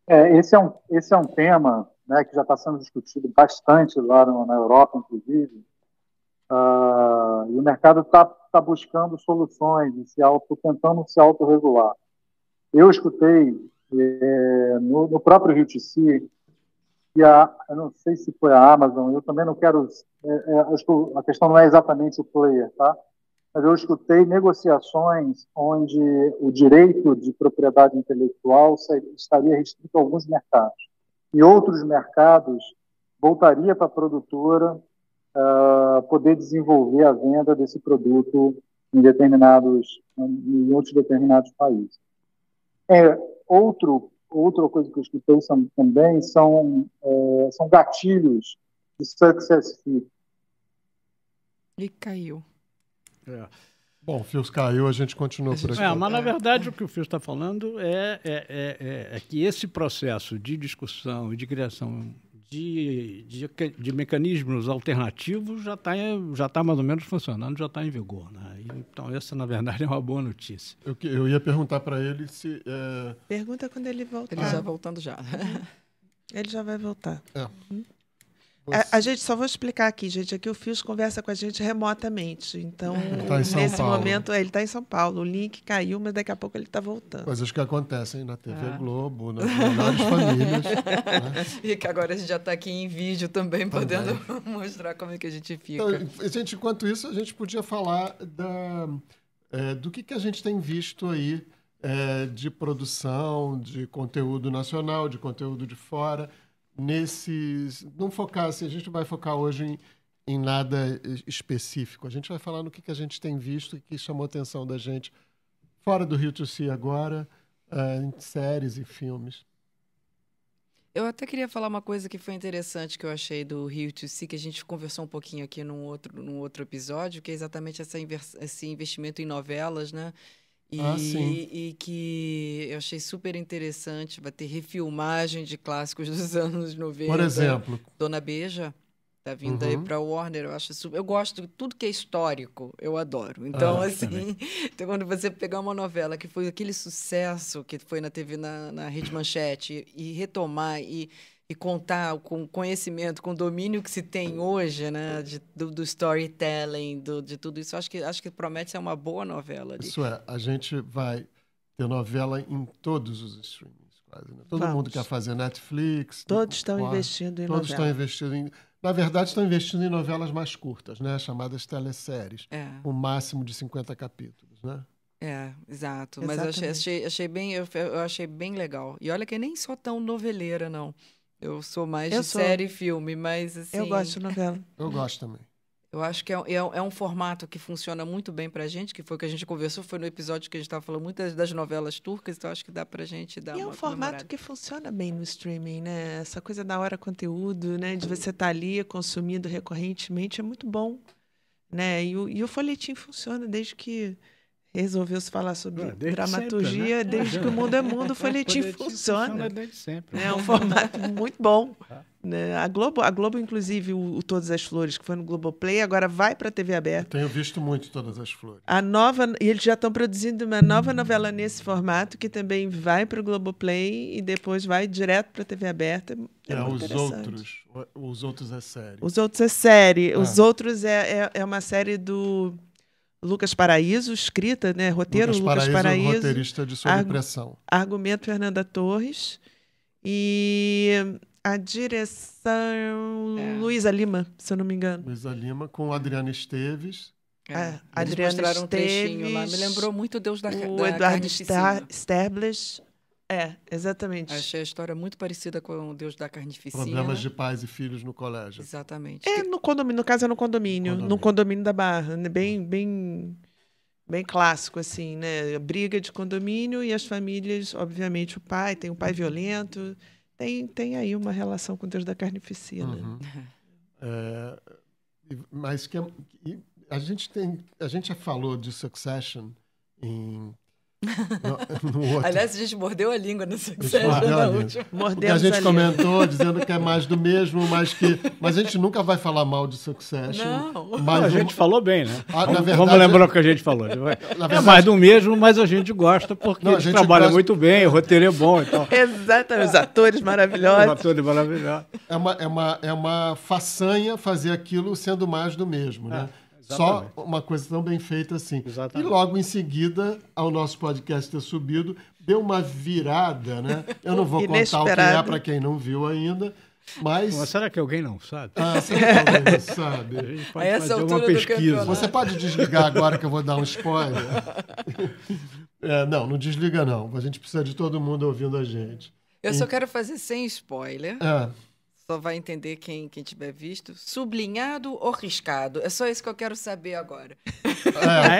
Speaker 4: Esse é um tema, né, que já está sendo discutido bastante lá na Europa, inclusive. E o mercado está buscando soluções, tentando se autorregular. Eu escutei no próprio Rio-Sul, eu não sei se foi a Amazon, eu também não quero... a questão não é exatamente o player, tá? Mas eu escutei negociações onde o direito de propriedade intelectual estaria restrito a alguns mercados. E outros mercados voltaria para a produtora poder desenvolver a venda desse produto em outros determinados países. Outra coisa que eu escutei também são gatilhos de success fee.
Speaker 2: E caiu.
Speaker 3: Bom, o Fios caiu, a gente continua por aqui.
Speaker 5: Mas, na verdade, o que o Fios está falando é que esse processo de discussão e de criação de mecanismos alternativos já está mais ou menos funcionando, já está em vigor. Né? Então, essa, na verdade, é uma boa notícia.
Speaker 3: Eu ia perguntar para ele se...
Speaker 1: Pergunta quando ele voltar.
Speaker 2: Ele já voltando já.
Speaker 1: Ele já vai voltar. A gente, só vou explicar aqui, gente, aqui o Fios conversa com a gente remotamente. Então,
Speaker 3: tá
Speaker 1: nesse momento, ele está em São Paulo. O link caiu, mas daqui a pouco ele está voltando.
Speaker 3: Coisas que acontecem na TV Globo, nas melhores famílias. Né?
Speaker 2: E que agora a gente já está aqui em vídeo também, podendo mostrar como é que a gente fica.
Speaker 3: Então, gente, enquanto isso, a gente podia falar do que a gente tem visto aí de produção, de conteúdo nacional, de conteúdo de fora. Não focar assim, a gente não vai focar hoje em nada específico. A gente vai falar no que a gente tem visto e que chamou a atenção da gente fora do Rio to See agora, em séries e filmes.
Speaker 2: Eu até queria falar uma coisa que foi interessante que eu achei do Rio to See, que a gente conversou um pouquinho aqui num outro episódio, que é exatamente esse investimento em novelas, né? E que eu achei super interessante. Vai ter refilmagem de clássicos dos anos 90.
Speaker 3: Por exemplo,
Speaker 2: Dona Beija tá vindo aí para Warner. Eu gosto de tudo que é histórico, eu adoro. Então, então, quando você pegar uma novela que foi aquele sucesso que foi na TV, na Rede Manchete, e retomar e contar com conhecimento, com o domínio que se tem hoje, né, do storytelling, de tudo isso, acho que promete ser uma boa novela ali.
Speaker 3: Isso a gente vai ter novela em todos os streamings, quase. Né? Todo mundo quer fazer Netflix.
Speaker 1: Todos estão investindo em
Speaker 3: Todos estão investindo em... Na verdade, estão investindo em novelas mais curtas, né, chamadas teleséries, com máximo de 50 capítulos, né?
Speaker 2: Exato. Mas eu achei bem legal. E olha que eu nem sou tão noveleira, não. Eu sou mais de série e filme, mas assim...
Speaker 1: Eu gosto de novela.
Speaker 3: Eu gosto também.
Speaker 2: Eu acho que é um formato que funciona muito bem pra gente, que foi o que a gente conversou, foi no episódio que a gente estava falando muito das novelas turcas, então acho que dá pra gente dar uma...
Speaker 1: E é um formato que funciona bem no streaming, né? Essa coisa da hora conteúdo, né? De você estar ali consumindo recorrentemente, é muito bom, né? E o folhetim funciona desde que resolveu se falar sobre dramaturgia,
Speaker 5: sempre, né?
Speaker 1: Desde que o mundo é mundo, o folhetim funciona.
Speaker 5: Desde sempre.
Speaker 1: É um formato muito bom. Né? A Globo, inclusive, o Todas as Flores, que foi no Globoplay, agora vai para a TV aberta.
Speaker 3: Eu tenho visto muito Todas as Flores.
Speaker 1: E eles já estão produzindo uma nova novela nesse formato, que também vai para o Globoplay e depois vai direto para a TV aberta.
Speaker 3: Os outros é série.
Speaker 1: Os outros é série. Os outros é uma série do Lucas Paraíso, escrita, né? Roteiro Lucas Paraíso.
Speaker 3: Roteirista de Sob Pressão.
Speaker 1: Argumento Fernanda Torres. E a direção Luísa Lima, se eu não me engano.
Speaker 3: Luísa Lima, com Adriana Esteves.
Speaker 1: Adriana
Speaker 2: mostraram um trechinho lá. Me lembrou muito Deus da
Speaker 1: o Eduardo Sterblich. Exatamente.
Speaker 2: Achei a história muito parecida com o Deus da Carnificina.
Speaker 3: Problemas de pais e filhos no colégio.
Speaker 2: Exatamente.
Speaker 1: No condomínio, no caso é no condomínio. No condomínio da Barra. Né? Bem clássico, assim, né? Briga de condomínio e as famílias, obviamente, tem um pai violento. Tem aí uma relação com Deus da Carnificina.
Speaker 3: Mas a gente já falou de Succession no outro.
Speaker 2: Aliás, a gente mordeu a língua no Succession na última.
Speaker 3: Porque a gente comentou dizendo que é mais do mesmo, mas a gente nunca vai falar mal de Succession.
Speaker 2: Não.
Speaker 5: Mas a gente falou bem, né?
Speaker 3: Vamos
Speaker 5: lembrar o que a gente falou. É mais do mesmo, mas a gente gosta porque a gente trabalha muito bem, o roteiro é bom. Então...
Speaker 1: Exatamente, os atores maravilhosos.
Speaker 5: Os atores maravilhosos.
Speaker 3: É uma façanha fazer aquilo sendo mais do mesmo, né? Exatamente. Só uma coisa tão bem feita assim. Exatamente. E logo em seguida, ao nosso podcast ter subido, deu uma virada, né? Eu não vou contar o que é para quem não viu ainda, mas
Speaker 5: será que alguém não sabe?
Speaker 3: Será que alguém não sabe?
Speaker 5: A gente pode fazer uma pesquisa.
Speaker 3: Você pode desligar agora que eu vou dar um spoiler? Não desliga não. A gente precisa de todo mundo ouvindo a gente.
Speaker 2: Eu só quero fazer sem spoiler. Só vai entender quem tiver visto. Sublinhado ou riscado? É só isso que eu quero saber agora.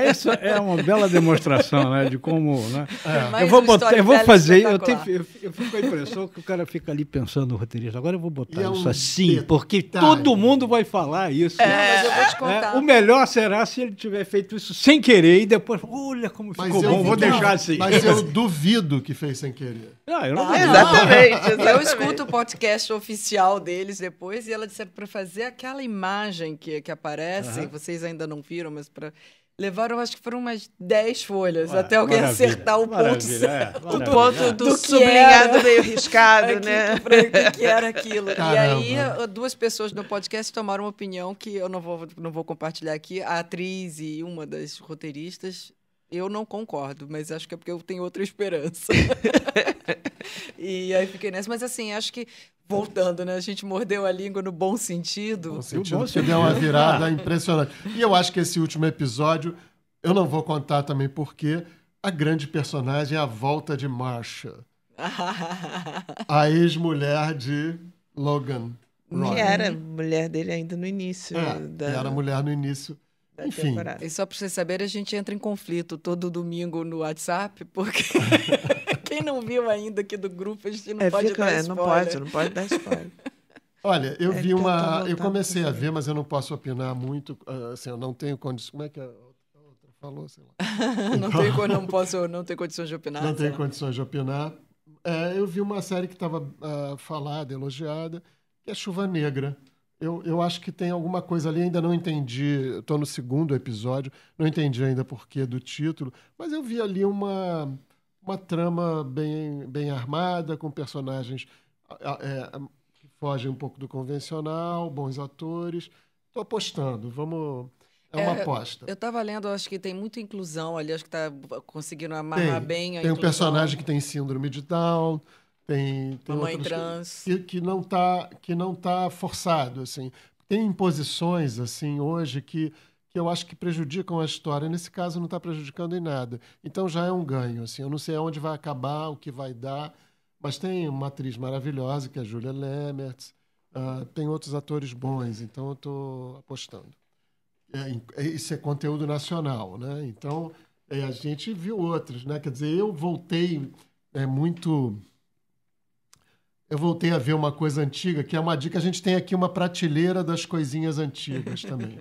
Speaker 5: Essa é uma bela demonstração, né, de como, né?
Speaker 2: Mais
Speaker 5: Eu vou fazer,
Speaker 2: espetacular.
Speaker 5: eu fico com a impressão que o cara fica ali pensando no roteirista, agora eu vou botar
Speaker 3: E é
Speaker 5: isso
Speaker 3: um
Speaker 5: assim,
Speaker 3: detalhe.
Speaker 5: porque todo mundo vai falar isso.
Speaker 2: Não, mas eu vou te contar.
Speaker 5: O melhor será se ele tiver feito isso sem querer e depois, olha como
Speaker 3: Mas
Speaker 5: ficou
Speaker 3: eu
Speaker 5: bom, vou
Speaker 3: duvido-
Speaker 5: deixar assim.
Speaker 3: Mas eu duvido que fez sem querer.
Speaker 5: Eu não
Speaker 1: Exatamente,
Speaker 2: Eu
Speaker 1: exatamente.
Speaker 2: escuto o podcast oficial deles depois e ela disseram para fazer aquela imagem que aparece, vocês ainda não viram, mas para levaram, acho que foram umas 10 folhas até alguém
Speaker 5: Maravilha,
Speaker 2: acertar o ponto
Speaker 5: maravilha,
Speaker 2: certo.
Speaker 1: O
Speaker 5: maravilha.
Speaker 1: ponto do
Speaker 2: Do que
Speaker 1: sublinhado
Speaker 2: era.
Speaker 1: meio riscado,
Speaker 2: Aqui,
Speaker 1: né?
Speaker 2: o que era aquilo.
Speaker 3: Caramba.
Speaker 2: E aí, duas pessoas no podcast tomaram uma opinião que eu não vou compartilhar aqui. A atriz e uma das roteiristas, eu não concordo, mas acho que é porque eu tenho outra esperança. E aí fiquei nessa. Mas assim, acho que, voltando, né? A gente mordeu a língua no bom sentido.
Speaker 3: No sentido
Speaker 5: bom
Speaker 3: que deu uma virada impressionante. E eu acho que esse último episódio, eu não vou contar também porque a grande personagem é a volta de Marsha, a ex-mulher de Logan Roy.
Speaker 1: Que era mulher dele ainda no início
Speaker 3: Que era mulher no início.
Speaker 1: da
Speaker 3: Enfim,
Speaker 1: temporada.
Speaker 2: E só para vocês saberem, a gente entra em conflito todo domingo no WhatsApp, porque quem não viu ainda aqui do grupo, a gente não pode dar
Speaker 1: não
Speaker 2: spoiler.
Speaker 1: não pode dar spoiler.
Speaker 3: olha, eu vi
Speaker 1: tenta
Speaker 3: uma.
Speaker 1: voltar
Speaker 3: Eu comecei
Speaker 1: pra
Speaker 3: a ver, mas eu não posso opinar muito. Assim, eu não tenho condições. Como é que a outra falou? Sei lá.
Speaker 2: não tenho condições de opinar.
Speaker 3: Não
Speaker 2: sei
Speaker 3: tenho
Speaker 2: lá.
Speaker 3: condições de opinar. Eu vi uma série que estava falada, elogiada, que é Chuva Negra. Eu acho que tem alguma coisa ali, ainda não entendi. Estou no segundo episódio, não entendi ainda porquê do título, mas eu vi ali uma trama bem armada, com personagens que fogem um pouco do convencional, bons atores. Estou apostando, vamos. É uma aposta.
Speaker 2: Eu estava lendo, acho que tem muita inclusão ali, acho que está conseguindo amarrar bem a
Speaker 3: Tem um
Speaker 2: inclusão.
Speaker 3: personagem que tem síndrome de Down, tem
Speaker 2: Mamãe
Speaker 3: outras
Speaker 2: trans.
Speaker 3: que não tá forçado, assim. Tem imposições, assim, hoje que eu acho que prejudicam a história. Nesse caso, não está prejudicando em nada. Então, já é um ganho, assim. Eu não sei aonde vai acabar, o que vai dar, mas tem uma atriz maravilhosa, que é a Julia Lemmertz. Tem outros atores bons, então eu estou apostando. Isso é conteúdo nacional, né? Então, a gente viu outros, né? Quer dizer, eu voltei Eu voltei a ver uma coisa antiga, que é uma dica. A gente tem aqui uma prateleira das coisinhas antigas também.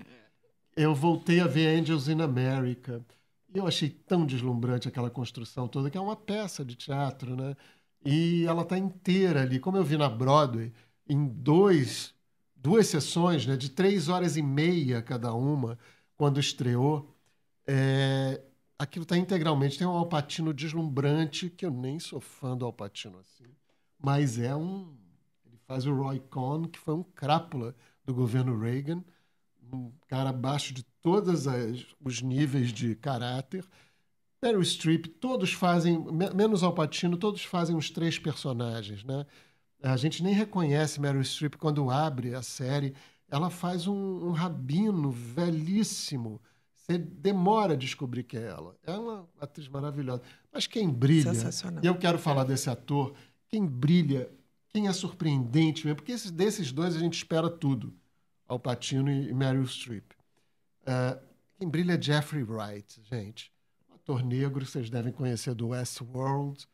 Speaker 3: Eu voltei a ver Angels in America. E eu achei tão deslumbrante aquela construção toda, que é uma peça de teatro, né? E ela está inteira ali. Como eu vi na Broadway, em duas sessões, né, de 3 horas e meia cada uma, quando estreou, aquilo está integralmente. Tem um Al Pacino deslumbrante, que eu nem sou fã do Al Pacino assim. Mas ele faz o Roy Cohn, que foi um crápula do governo Reagan, um cara abaixo de todos os níveis de caráter. Meryl Streep, todos fazem, menos Al Pacino, todos fazem os 3 personagens, né? A gente nem reconhece Meryl Streep quando abre a série. Ela faz um rabino velhíssimo. Você demora a descobrir que é ela. É uma atriz maravilhosa. Mas quem brilha,
Speaker 1: Sensacional.
Speaker 3: e eu quero falar desse ator, quem brilha, quem é surpreendente mesmo, porque desses dois a gente espera tudo, Al Pacino e Meryl Streep. Quem brilha é Jeffrey Wright, gente. Um ator negro, vocês devem conhecer do Westworld.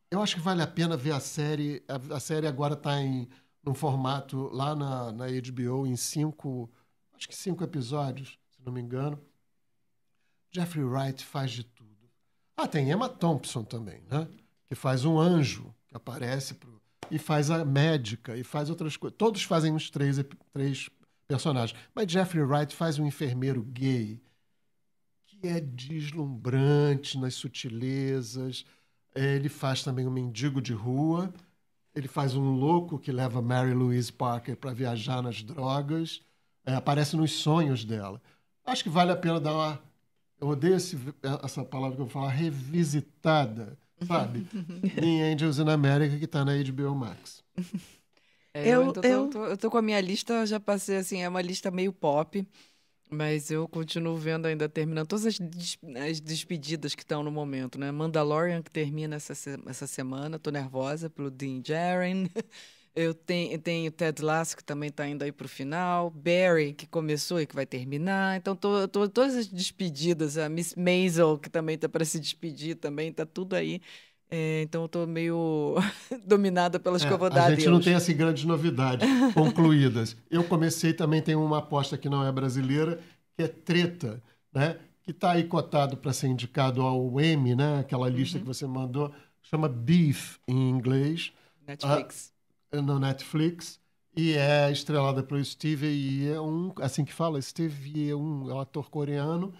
Speaker 3: Eu acho que vale a pena ver a série. A série agora está num formato lá na HBO em 5 episódios, se não me engano. Jeffrey Wright faz de tudo. Tem Emma Thompson também, né? Que faz um anjo que aparece e faz a médica e faz outras coisas. Todos fazem uns 3 personagens. Mas Jeffrey Wright faz um enfermeiro gay que é deslumbrante nas sutilezas. Ele faz também um mendigo de rua. Ele faz um louco que leva Mary Louise Parker para viajar nas drogas. Aparece nos sonhos dela. Acho que vale a pena dar uma... Eu odeio essa palavra que eu vou falar, revisitada, sabe? Em Angels in America, que está na HBO Max.
Speaker 2: Eu tô com a minha lista, já passei assim, é uma lista meio pop, mas eu continuo vendo ainda, terminando todas as despedidas que estão no momento, né? Mandalorian, que termina essa semana, tô nervosa pelo Din Djarin. Eu tenho Ted Lasso, que também está indo aí para o final. Barry, que começou e que vai terminar. Então, todas as despedidas. A Miss Maisel, que também está para se despedir, também está tudo aí. Então, eu estou meio dominada pelas que eu vou dar
Speaker 3: a gente não tem assim grandes novidades concluídas. Eu comecei também, tem uma aposta que não é brasileira, que é Treta, né? Que está aí cotado para ser indicado ao Emmy, né? Aquela lista que você mandou, chama Beef em inglês.
Speaker 2: Netflix.
Speaker 3: No Netflix. E é estrelada pelo Steve Yeun, assim que fala, Steve Yeun, é um ator coreano,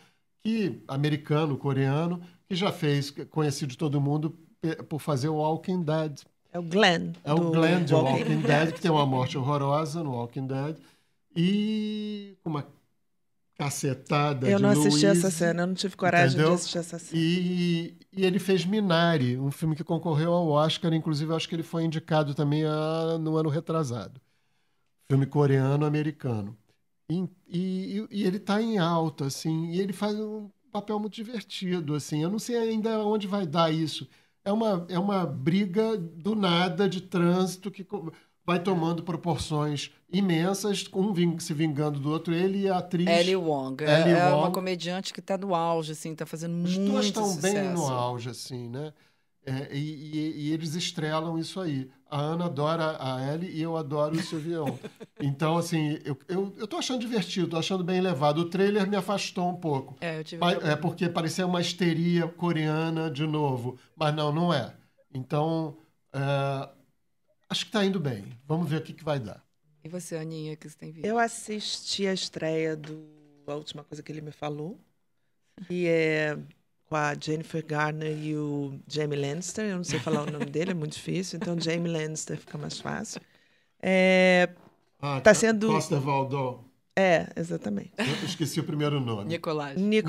Speaker 3: americano-coreano, que já fez, conhecido de todo mundo por fazer o Walking Dead.
Speaker 1: É o Glenn.
Speaker 3: É o Glenn de Walking Dead, que tem uma morte horrorosa no Walking Dead. E com uma cacetada de
Speaker 1: Eu não assisti
Speaker 3: Louise,
Speaker 1: essa cena, eu não tive coragem
Speaker 3: entendeu?
Speaker 1: de assistir essa cena.
Speaker 3: E ele fez Minari, um filme que concorreu ao Oscar, inclusive eu acho que ele foi indicado também no ano retrasado. Filme coreano-americano. E ele está em alta, assim, e ele faz um papel muito divertido, assim. Eu não sei ainda onde vai dar isso. É uma briga do nada de trânsito que vai tomando proporções imensas, um se vingando do outro, ele e a atriz...
Speaker 2: Ellie Wong. É uma comediante que está no auge, assim, está fazendo muito sucesso.
Speaker 3: As duas estão bem no auge, assim, né? E eles estrelam isso aí. A Ana adora a Ellie e eu adoro o Silvion. Então, assim, eu tô achando divertido, tô achando bem levado. O trailer me afastou um pouco. Porque parecia uma histeria coreana de novo. Mas não é. Então, acho que tá indo bem. Vamos ver o que vai dar.
Speaker 2: E você, Aninha, que você tem visto?
Speaker 1: Eu assisti a estreia A Última Coisa que Ele Me Falou, que é com a Jennifer Garner e o Jamie Lannister. Eu não sei falar o nome dele, é muito difícil. Então, Jamie Lannister fica mais fácil. Tá sendo...
Speaker 3: Costa Valdó.
Speaker 1: Exatamente.
Speaker 3: Eu esqueci o primeiro nome.
Speaker 2: Nicolás.
Speaker 1: O nome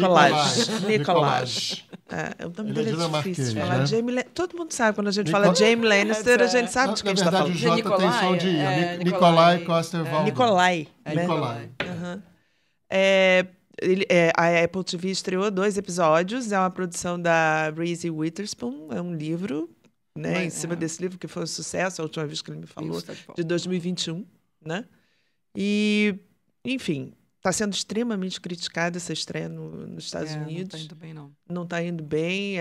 Speaker 1: dele é difícil de falar.
Speaker 3: Né?
Speaker 1: Todo mundo sabe quando a gente fala Jamie Lannister, a gente sabe de quem está falando.
Speaker 3: Na verdade, o Jota tem som de I. Nicolai Costa Valdó.
Speaker 1: Nicolai.
Speaker 3: Nicolai.
Speaker 1: A Apple TV estreou 2 episódios. É uma produção da Reese Witherspoon. É um livro, né? Em cima desse livro, que foi um sucesso, a última vez que ele me falou, de 2021, né? E, enfim, está sendo extremamente criticada essa estreia nos Estados Unidos.
Speaker 2: Não está indo bem, não.
Speaker 1: Não está indo bem,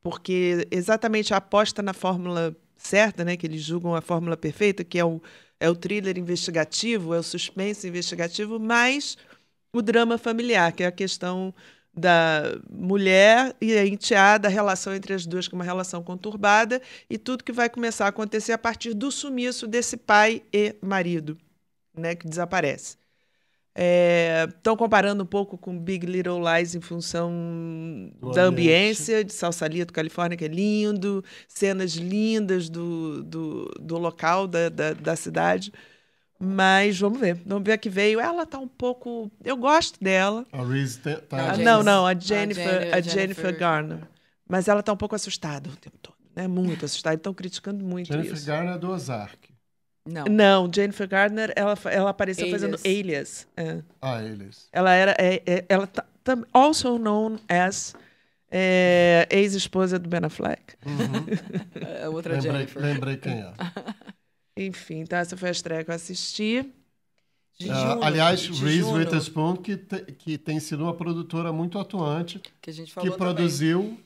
Speaker 1: porque exatamente a aposta na fórmula certa, né? Que eles julgam a fórmula perfeita, que é o thriller investigativo, é o suspense investigativo, mas o drama familiar, que é a questão da mulher e a enteada, a relação entre as duas, que é uma relação conturbada, e tudo que vai começar a acontecer a partir do sumiço desse pai e marido, né, que desaparece. Estão comparando um pouco com Big Little Lies em função da ambiência de Sausalito, Califórnia, que é lindo, cenas lindas do local, da cidade. Mas vamos ver a que veio. Ela tá um pouco... Eu gosto dela.
Speaker 3: A Reese tá...
Speaker 1: A Jennifer Garner. Mas ela tá um pouco assustada o tempo todo, né? Muito assustada. Estão criticando muito
Speaker 3: Jennifer
Speaker 1: isso.
Speaker 3: Garner é do Ozark.
Speaker 1: Não, Jennifer Garner, ela apareceu fazendo Alias.
Speaker 3: Alias.
Speaker 1: Ela era... ela also known as ex-esposa do Ben Affleck.
Speaker 3: Uhum.
Speaker 2: Outra Jennifer.
Speaker 3: Lembrei quem é.
Speaker 1: Enfim, então essa foi a estreia que eu assisti.
Speaker 3: Aliás, Reese Witherspoon, que tem sido uma produtora muito atuante,
Speaker 2: que a gente falou
Speaker 3: que produziu,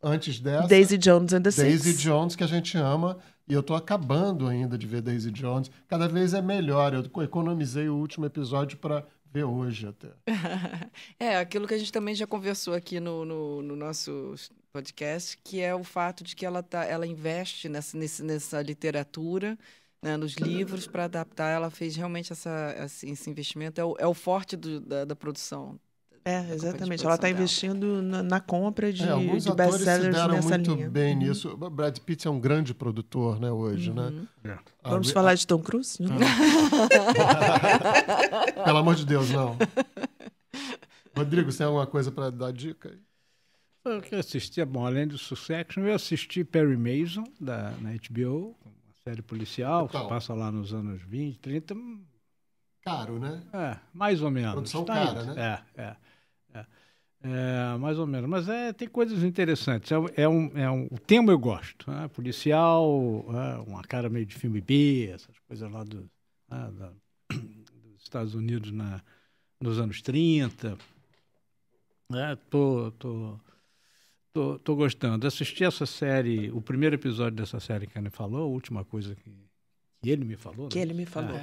Speaker 3: antes dessa,
Speaker 1: Daisy Jones and the Six.
Speaker 3: Daisy Jones, que a gente ama, e eu estou acabando ainda de ver Daisy Jones. Cada vez é melhor. Eu economizei o último episódio para ver hoje até.
Speaker 2: Aquilo que a gente também já conversou aqui no nosso podcast, que é o fato de que ela investe nessa literatura, né, nos livros, para adaptar. Ela fez realmente esse investimento. É o forte da produção.
Speaker 1: Exatamente. Ela está investindo na compra de
Speaker 3: best-sellers nessa linha. Muito bem nisso.
Speaker 1: Uhum.
Speaker 3: Brad Pitt é um grande produtor, né, hoje, né?
Speaker 1: Vamos falar de Tom Cruise?
Speaker 3: Pelo amor de Deus, não. Rodrigo, você tem alguma coisa para dar dica aí?
Speaker 5: Eu que assisti, além do Succession, eu assisti Perry Mason, na HBO, uma série policial, que se passa lá nos anos 20, 30.
Speaker 3: Caro, né?
Speaker 5: Mais ou menos.
Speaker 3: Produção cara, né?
Speaker 5: Mais ou menos. Mas tem coisas interessantes. O tema eu gosto. Né? Policial, uma cara meio de filme B, essas coisas lá dos Estados Unidos nos anos 30. Tô gostando. Assisti essa série, o primeiro episódio dessa série que ele falou, a última coisa que ele me falou.
Speaker 1: Que ele me falou.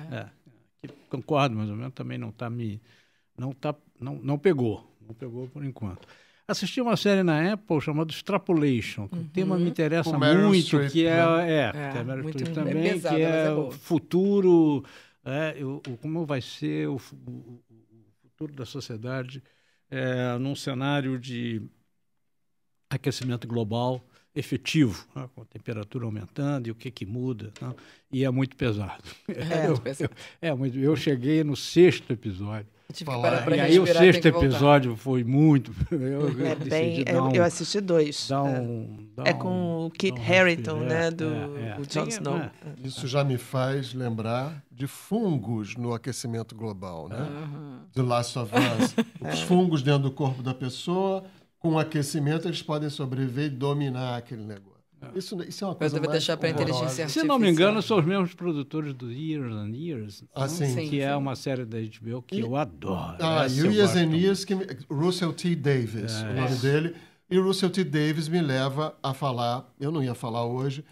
Speaker 5: Concordo, mais ou menos, também não pegou. Não pegou por enquanto. Assisti uma série na Apple chamada Extrapolation, que o tema me interessa muito, que tem Meryl Streep também,
Speaker 2: pesado,
Speaker 5: que é
Speaker 2: boa.
Speaker 5: o futuro, como vai ser o futuro da sociedade num cenário de aquecimento global efetivo, né, com a temperatura aumentando e o que muda, né, e é muito pesado. Eu cheguei no 6º episódio.
Speaker 2: Tive que parar pra
Speaker 5: E aí o
Speaker 2: respirar,
Speaker 5: 6º episódio foi muito...
Speaker 1: Eu assisti 2. Com o Kit Harington, né, do Jon Snow.
Speaker 3: Isso já me faz lembrar de fungos no aquecimento global, né? The Last of Us. Os fungos dentro do corpo da pessoa, com aquecimento, eles podem sobreviver e dominar aquele negócio. Isso é uma coisa
Speaker 2: eu vou deixar para inteligência artificial.
Speaker 5: Se não me engano, são os mesmos produtores do Years and Years,
Speaker 3: sim.
Speaker 5: É uma série da HBO que eu adoro.
Speaker 3: E o Years and Years, Russell T. Davis, o nome dele. E o Russell T. Davis me leva a falar, eu não ia falar hoje,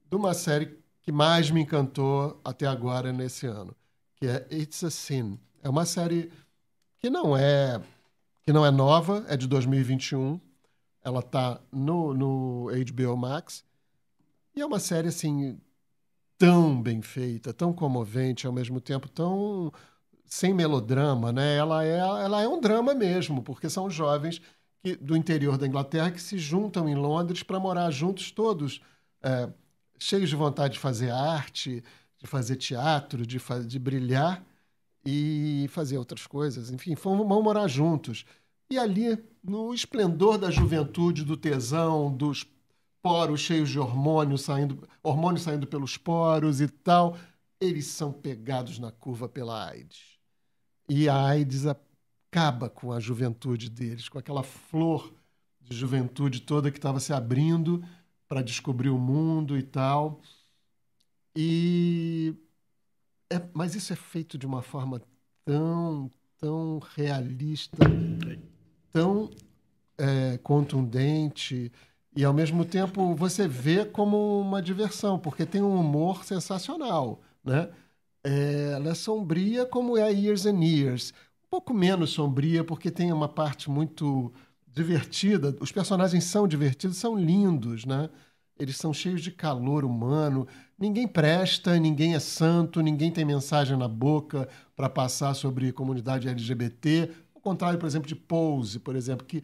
Speaker 3: de uma série que mais me encantou até agora nesse ano, que é It's a Sin. É uma série que não é nova, é de 2021. Ela está no HBO Max. E é uma série, assim, tão bem feita, tão comovente, ao mesmo tempo tão sem melodrama, né? Ela é um drama mesmo, porque são jovens do interior da Inglaterra que se juntam em Londres para morar juntos, todos cheios de vontade de fazer arte, de fazer teatro, de brilhar e fazer outras coisas. Enfim, vão morar juntos. E ali, no esplendor da juventude, do tesão, dos poros cheios de hormônios saindo pelos poros e tal, eles são pegados na curva pela AIDS. E a AIDS acaba com a juventude deles, com aquela flor de juventude toda que estava se abrindo para descobrir o mundo e tal. Mas isso é feito de uma forma tão realista, tão contundente, e ao mesmo tempo você vê como uma diversão, porque tem um humor sensacional, né? Ela é sombria como é Years and Years, um pouco menos sombria porque tem uma parte muito divertida, os personagens são divertidos, são lindos, né? Eles são cheios de calor humano, ninguém presta, ninguém é santo, ninguém tem mensagem na boca para passar sobre comunidade LGBT, ao contrário, por exemplo, de Pose, por exemplo, que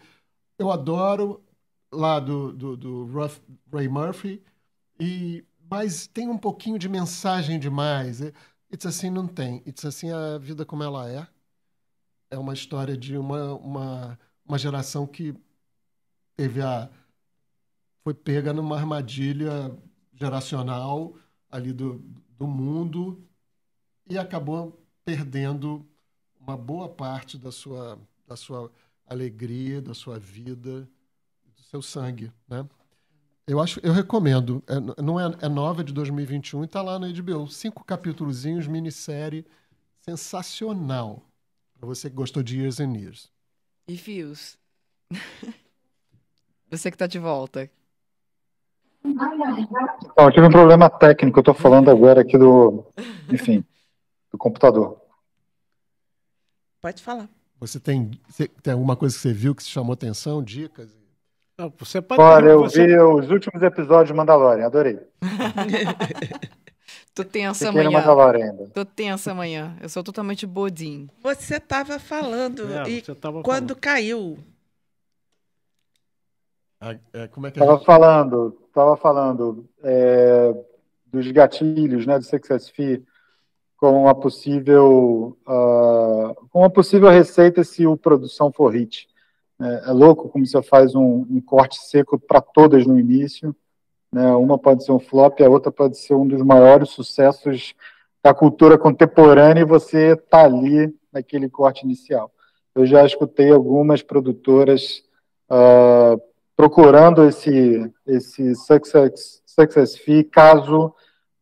Speaker 3: eu adoro, lá do Ray Murphy, mas tem um pouquinho de mensagem demais. It's Assim não tem. It's Assim é a vida como ela é. É uma história de uma geração que foi pega numa armadilha geracional ali do mundo e acabou perdendo uma boa parte da sua alegria, da sua vida, do seu sangue, né? Eu recomendo. É nova, é de 2021 e está lá na HBO. 5 capítulozinhos, minissérie sensacional. Para você que gostou de Years and Years.
Speaker 2: E Fios? Você que está de volta.
Speaker 6: Então, eu tive um problema técnico. Eu estou falando agora aqui do computador.
Speaker 1: Pode falar.
Speaker 3: Você tem alguma coisa que você viu que te chamou atenção? Dicas?
Speaker 5: Não, você pode...
Speaker 6: Olha, eu vi os últimos episódios de Mandalorian, adorei.
Speaker 2: Tô tensa
Speaker 6: Fiquei no
Speaker 2: amanhã.
Speaker 6: Mandalorian ainda.
Speaker 2: Tô tensa amanhã. Eu sou totalmente bodinho.
Speaker 1: Você estava falando quando
Speaker 5: falando.
Speaker 1: Caiu.
Speaker 3: Como é que
Speaker 6: Tava falando dos gatilhos, né, do Success Fee, com uma possível receita se a produção for hit. É louco como você faz um corte seco para todas no início, né? Uma pode ser um flop, a outra pode ser um dos maiores sucessos da cultura contemporânea e você tá ali naquele corte inicial. eu já escutei algumas produtoras procurando esse success fee caso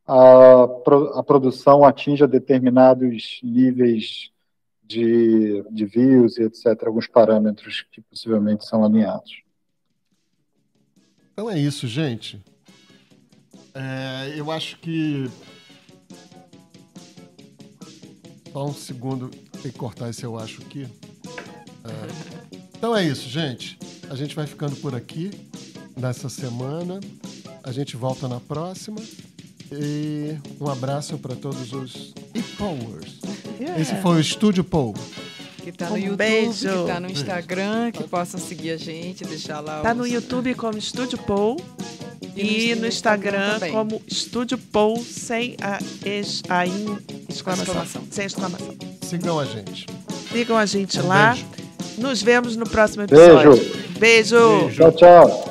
Speaker 6: a produção atinja determinados níveis de views e etc., alguns parâmetros que possivelmente são alinhados.
Speaker 3: Então é isso, gente. Eu acho que... Só um segundo, tem que cortar esse eu acho aqui. Então é isso, gente. A gente vai ficando por aqui nessa semana. A gente volta na próxima. E um abraço para todos os e-powers. Esse foi o Estúdio Paul.
Speaker 2: Que tá no YouTube,
Speaker 1: beijo.
Speaker 2: que tá no Instagram, que possam seguir a gente, deixar lá.
Speaker 1: Tá no YouTube como Estúdio Paul e no Instagram
Speaker 2: também.
Speaker 1: como Estúdio Paul sem a exclamação. Sem exclamação.
Speaker 3: Sigam a gente.
Speaker 1: Sigam a gente
Speaker 3: Um
Speaker 1: lá.
Speaker 3: beijo.
Speaker 1: Nos vemos no próximo episódio.
Speaker 6: Beijo.
Speaker 1: Beijo.
Speaker 6: Tchau, tchau.